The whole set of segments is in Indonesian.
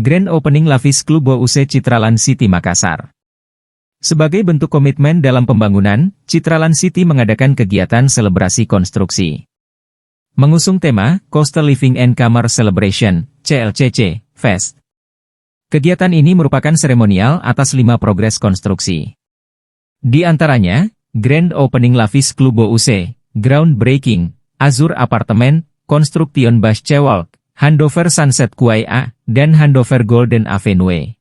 Grand Opening Lavis Klubo UC Citraland City Makassar. Sebagai bentuk komitmen dalam pembangunan, Citraland City mengadakan kegiatan selebrasi konstruksi. Mengusung tema Coastal Living and Kamar Celebration, CLCC, Fest. Kegiatan ini merupakan seremonial atas 5 progres konstruksi. Di antaranya, Grand Opening Lavis Klubo UC, Groundbreaking, Azur Apartemen, Construction Bas Cewalk, Handover Sunset Kuai A, dan Handover Golden Avenue.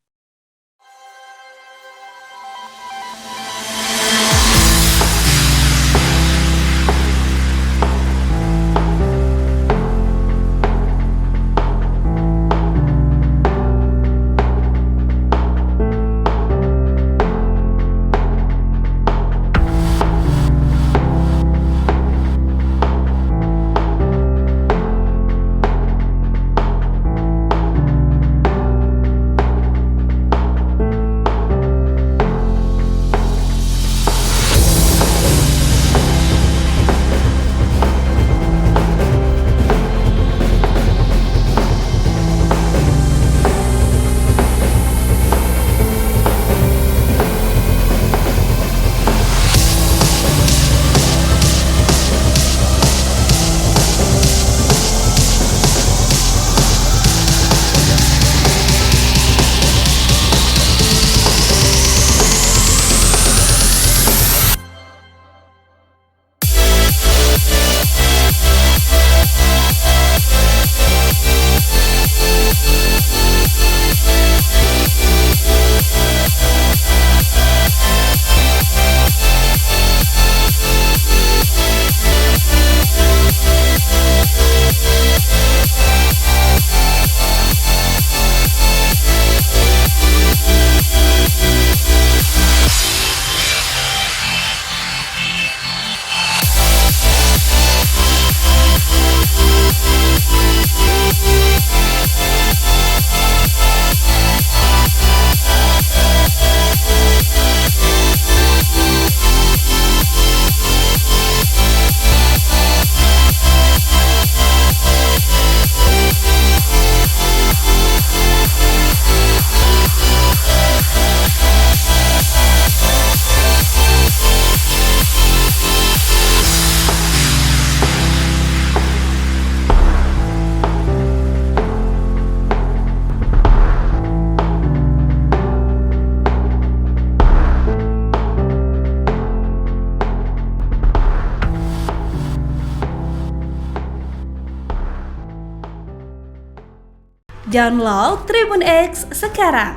Download Tribun X sekarang,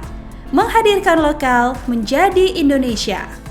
menghadirkan lokal menjadi Indonesia.